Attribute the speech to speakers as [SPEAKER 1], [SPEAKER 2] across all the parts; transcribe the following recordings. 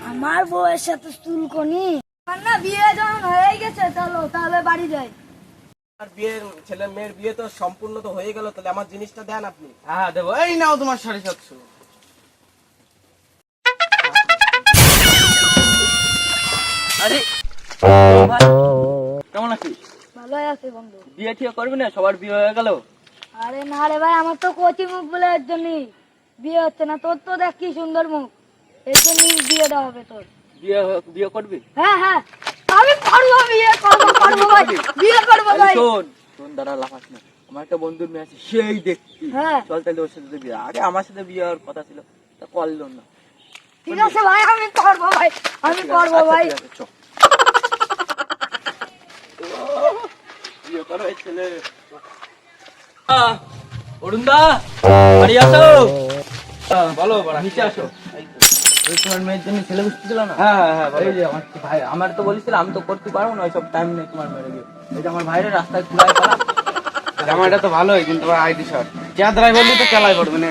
[SPEAKER 1] আমার বউয়ের সাথে চুলকনি না, বিয়ে যখন হয়ে গেছে চলো তাহলে বাড়ি যাই।
[SPEAKER 2] আর বিয়ের ছেলে মেয়ের বিয়ে তো সম্পূর্ণ তো হয়ে গেল, তাহলে আমার জিনিসটা দেন আপনি।
[SPEAKER 3] হ্যাঁ দেবো, এই নাও তোমার 750। আরে কেমন আছিস?
[SPEAKER 1] ভালোই আছে বন্ধু।
[SPEAKER 3] বিয়ে ঠিক করবি না? সবার বিয়ে হয়ে গেল।
[SPEAKER 1] আরে না রে ভাই, আমার তো কচি মুখ বলে এর জন্যই বিয়ে হচ্ছে না। তোর তো দেখ কি সুন্দর মুখ, এর জন্যই বিয়েটা হবে তোর।
[SPEAKER 3] বিয়ে করবি?
[SPEAKER 1] হ্যাঁ হ্যাঁ আমি করবো, বিয়ে করবো ভাই, বিয়ে করবো ভাই।
[SPEAKER 3] শোন দাঁড়া, লাফাস না। আমার একটা বন্ধুর মেয়ে আছে, সেই দেখছি।
[SPEAKER 1] হ্যাঁ
[SPEAKER 3] চল তাহলে ওর সাথে বিয়ে। আরে আমার সাথে বিয়ে হওয়ার কথা ছিল, তা করলো না।
[SPEAKER 1] ঠিক আছে ভাই, আমি করবো ভাই, আমি করবো
[SPEAKER 3] আচ্ছা,
[SPEAKER 1] ভাই।
[SPEAKER 3] ঠিক আছে, চল। বিয়ে করো এই ছেলে। অরুণদা বাড়ি আসো। বলো, নিচে আসো। তোমার মেয়ের জন্য ছেলে বুঝতেছিল না? হ্যাঁ হ্যাঁ, এই যে আমার ভাই, আমার তো বলেছিল আমি তো করতে পারবো না, ওইসব টাইম নেই তোমার মেয়ের বিয়ে। এই যে আমার ভাইয়ের রাস্তায় ঘুরাই পারা।
[SPEAKER 2] জামাইটা তো ভালোই, কিন্তু আইডি শর্ট চেহারায় বললি তো কেলাই পড়বে না।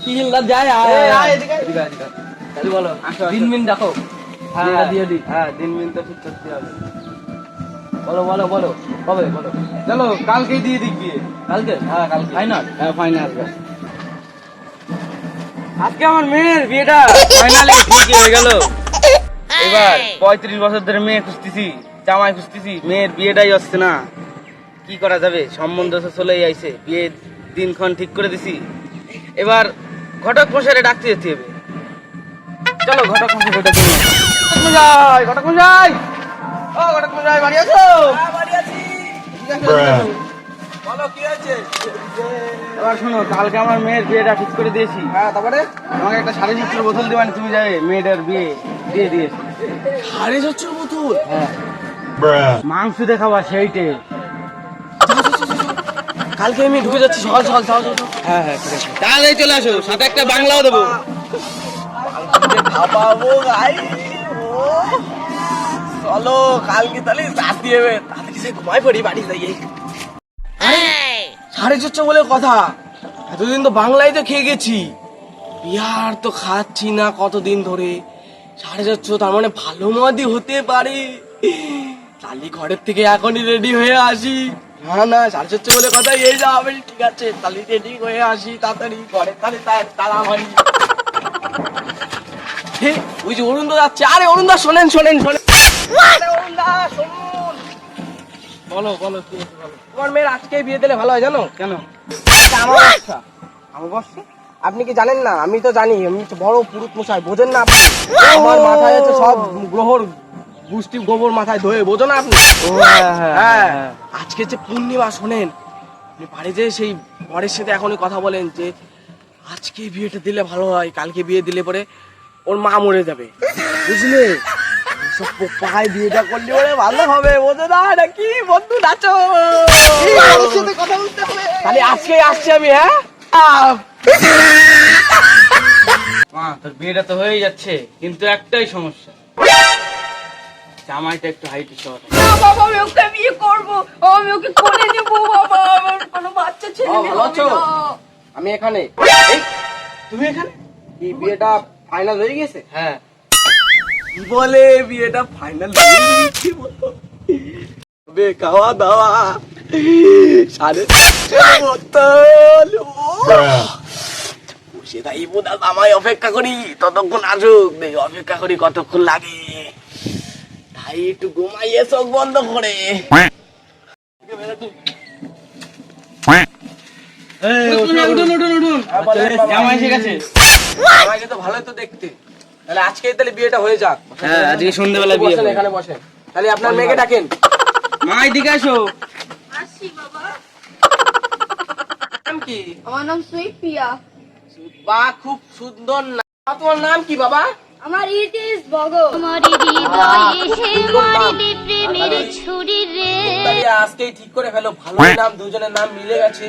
[SPEAKER 3] কি হিল্লা যায়? বলো, দিন মিন দেখো।
[SPEAKER 2] হ্যাঁ
[SPEAKER 3] দিয়ে দিই।
[SPEAKER 2] হ্যাঁ, দিন মিন তো ঠিক করতে হবে।
[SPEAKER 3] বলো বলো বলো, কবে বলো?
[SPEAKER 2] চলো কালকেই দিয়ে দিক বিয়ে।
[SPEAKER 3] কালকে?
[SPEAKER 2] হ্যাঁ কালকে
[SPEAKER 3] ফাইনাল?
[SPEAKER 2] হ্যাঁ ফাইনাল। আজকে আমার মেয়ের বিয়েটা ফাইনালি ঠিক হয়ে গেল। এবার 35 বছর ধরে মেয়ে খুঁজতেছি, জামাই খুঁজতেছি, মেয়ের বিয়েটাই হচ্ছে না। কি করা যাবে, সম্বন্ধ তো চলেই আইছে, বিয়ের দিনক্ষণ ঠিক করে দিছি। এবার ঘটক মশাইরে ডাকতে যেতে হবে। চলো ঘটক মশাই ঘটক মশাই, ঘটক মশাই, ও ঘটক মশাই বাড়ি আছো?
[SPEAKER 3] বাড়ি আছি। বলো কি হয়েছে?
[SPEAKER 2] এবার শোনো, কালকে আমার মেয়ের বিয়েটা ঠিক করে দিয়েছি।
[SPEAKER 3] হ্যাঁ, তারপরে
[SPEAKER 2] আমাকে একটা 6.5 বোতল দিবানি, তুমি যাবে মেয়েটার বিয়ে দিয়ে দিয়েছি।
[SPEAKER 3] 6.5 বোতল?
[SPEAKER 2] হ্যাঁ, মাংস দেখাবা সেইটে।
[SPEAKER 3] কালকে আমি ঢুকে যাচ্ছি, সকাল সকাল। যাও যাও।
[SPEAKER 2] হ্যাঁ হ্যাঁ ঠিক আছে, তাড়াতাড়ি চলে আসো, সাথে একটা বাংলাও দেবো।
[SPEAKER 3] খাবাবো ভাই। চলো কালকে তাহলে রাত্রি হবে, তাড়াতাড়ি সে ঘুমাই পড়ি, বাড়ি যাই। আরে 4.5 বলে কথা, এতদিন তো বাংলায় তো খেয়ে গেছি, বিহার তো খাচ্ছি না কতদিন ধরে। 4.5, তার মানে ভালো মদই হতে পারে। তাহলে ঘরের থেকে এখনই রেডি হয়ে আসি। না না, 4.5 বলে কথা, এই যা হবে। ঠিক আছে, তাহলে রেডি হয়ে আসি তাড়াতাড়ি, ঘরে তাহলে তাড়াতাড়ি। ওই যে অরুণ দা যাচ্ছে। আরে অরুণ দা শোনেন শোনেন শোনেন। আরে অরুণ দা শুনুন।
[SPEAKER 2] বলো বলো কি হয়েছে বলো।
[SPEAKER 3] তোমার মেয়ের আজকে বিয়ে দিলে ভালো হয়, জানো?
[SPEAKER 2] কেন?
[SPEAKER 3] অমাবস্যা। অমাবস্যা? আপনি কি জানেন না? আমি তো জানি, আমি তো বড় পুরুত মশাই, বোঝেন না আপনি? আমার মাথায় আছে সব গ্রহর গুষ্টি গোবর মাথায় ধোয়ে, বোঝো না আপনি? হ্যাঁ, আজকে যে পূর্ণিমা, শোনেন, আপনি বাড়ি যে সেই বরের সাথে এখনই কথা বলেন যে আজকে বিয়েটা দিলে ভালো হয়, কালকে বিয়ে দিলে পরে ওর মা মরে যাবে, বুঝলে? সব পায়ে বিয়েটা করলে পরে ভালো হবে, বোঝো না? নাকি বন্ধু নাচো, কথা বলতে হবে। তাহলে আজকে আসছি আমি। হ্যাঁ
[SPEAKER 2] মা, তোর বিয়েটা তো হয়ে যাচ্ছে, কিন্তু একটাই সমস্যা, জামাইটা একটু হাইট শর্ট।
[SPEAKER 1] না বাবা, আমি ওকে বিয়ে করবো, আমি ওকে কোলে নেবো বাবা, আমার কোনো বাচ্চা ছেলে
[SPEAKER 3] ভালো আছো? আমি এখানে। এই, তুমি এখানে? কি বিয়েটা ফাইনাল হয়ে গেছে?
[SPEAKER 2] হ্যাঁ।
[SPEAKER 3] কি বলে বিয়েটা ফাইনাল হয়ে গেছে? বে খাওয়া দাওয়া 4.5 বোতল। বসে তাই বোধা আমায় অপেক্ষা করি, ততক্ষণ আসুক, দেখি অপেক্ষা করি কতক্ষণ লাগে। তাই একটু ঘুমাইয়ে চোখ বন্ধ করে।
[SPEAKER 2] জামাই এসে গেছে।
[SPEAKER 3] আমাকে তো ভালোই তো দেখতে। তাহলে আজকেই তাহলে বিয়েটা হয়ে যাক।
[SPEAKER 2] হ্যাঁ, আজকে সন্ধ্যাবেলা বিয়ে
[SPEAKER 3] বসেন,
[SPEAKER 2] হবে।
[SPEAKER 3] এখানে বসেন। তাহলে আপনার মেয়েকে ডাকেন।
[SPEAKER 2] মা এদিকে আসো।
[SPEAKER 1] আসি বাবা।
[SPEAKER 3] নাম কি?
[SPEAKER 1] আমার নাম সুইট পিয়া।
[SPEAKER 3] বা খুব সুন্দর নাম। তোমার নাম কি বাবা?
[SPEAKER 1] আমার ইট ইজ বগো।
[SPEAKER 3] তাহলে আজকেই ঠিক করে ফেলো, ভালো নাম, দুজনের নাম মিলে গেছে।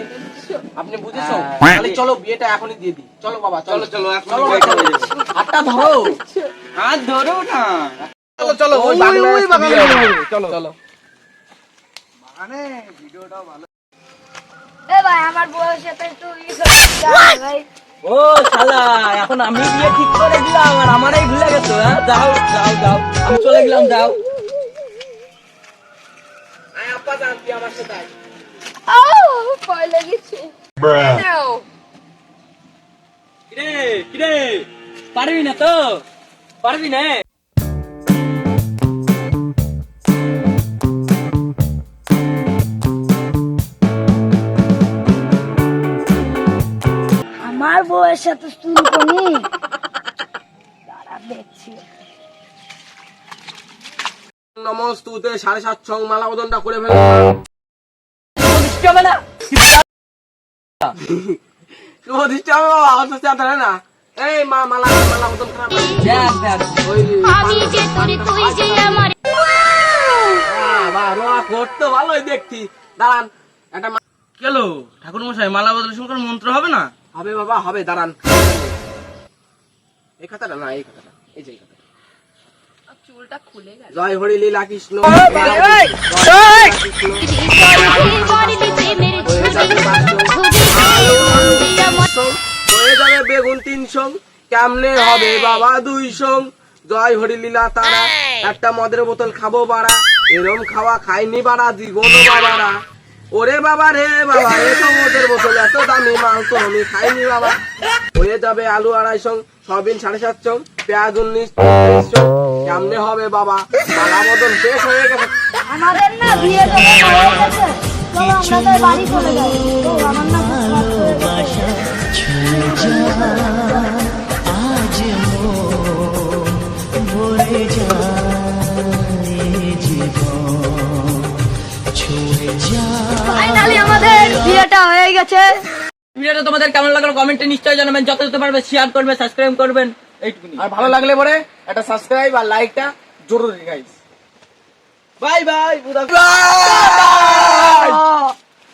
[SPEAKER 3] আপনি বুঝেছো? তাহলে চলো বিয়েটা এখনই দিয়ে দিই। চলো বাবা, চলো
[SPEAKER 2] চলো,
[SPEAKER 3] চলো,
[SPEAKER 2] এখনই বিয়েটা হয়ে যাবে।
[SPEAKER 3] হাতটা ধরো।
[SPEAKER 2] হাত ধরো না।
[SPEAKER 3] চলো চলো, ওই
[SPEAKER 2] ওই
[SPEAKER 3] বাংলায়
[SPEAKER 2] বাগানে
[SPEAKER 3] বিয়ে হবে।
[SPEAKER 2] হবে।
[SPEAKER 3] চলো চলো। মানে ভিডিওটাও ভালো।
[SPEAKER 1] এ ভাই আমার বউয়ের সাথে একটু ভাই।
[SPEAKER 4] ও শালা, এখন আমি বিয়ে ঠিক করে দিলাম আর আমারই ভুলে গেছো? হ্যাঁ, যাও যাও যাও, আমি চলে গেলাম, যাও।
[SPEAKER 3] আয় আপা যান, তুই আমার সাথে আয়।
[SPEAKER 1] ভয় লেগেছে।
[SPEAKER 4] কিরে কিরে, পারবি না তো? পারবি না?
[SPEAKER 1] আমার বউয়ের সাথে চুলকনি দাঁড়া দেখছি।
[SPEAKER 3] নমস্তুতে 7.5 মালা বদনটা করে ফেলো।
[SPEAKER 4] বৃষ্টি হবে না?
[SPEAKER 3] শুভ দৃষ্টি হবে বাবা, অসুস্থ আছে না? এই মা মালা মালা বদন খারাপ।
[SPEAKER 4] দেখ দেখ,
[SPEAKER 3] ওই
[SPEAKER 5] আমি যে তোরে তুই যে আমার
[SPEAKER 3] বাবা রোয়া করতে ভালোই দেখছি। দাঁড়ান একটা
[SPEAKER 2] কেন ঠাকুর মশাই মালা বদলের সময় কোনো মন্ত্র হবে না?
[SPEAKER 3] হবে বাবা, হবে, দাঁড়ান। এই কথাটা না, এই কথাটা, এই যে এই কথাটা। জয় হরি লীলা কৃষ্ণ।
[SPEAKER 5] করবি প্রেমের
[SPEAKER 3] হয়ে যাবে হয়ে যাবে বেগুন 3 সং, কেমনে হবে বাবা 2 সং। জয় হরি লীলা তারা, একটা মদের বোতল খাবো বাড়া, এরম খাওয়া খাইনি বাড়া জীবনও বাবারা। ওরে বাবা রে বাবা, এত মদের বোতল এত দামি মাল তো আমি খাইনি বাবা। হয়ে যাবে আলু 2.5 সং, সয়াবিন 7.5 সং, পেঁয়াজ 19 সং, কেমনে হবে বাবা, মালা বদল শেষ হয়ে গেছে।
[SPEAKER 1] আমাদের না বিয়ে তো হয়ে গেছে, চলো আমরা তো বাড়ি চলে যাই। তো আমার না খুব কষ্ট হয়ে গেছে। ফাইনালি আমাদের বিয়েটা হয়ে গেছে।
[SPEAKER 4] ভিডিওটা তোমাদের কেমন লাগলো কমেন্টে নিশ্চয়ই জানাবেন, যত যত পারবে শেয়ার করবে, সাবস্ক্রাইব করবেন, এইটুকুনি।
[SPEAKER 3] আর ভালো লাগলে পরে একটা সাবস্ক্রাইব আর লাইকটা জরুরি গাইস। Bye bye.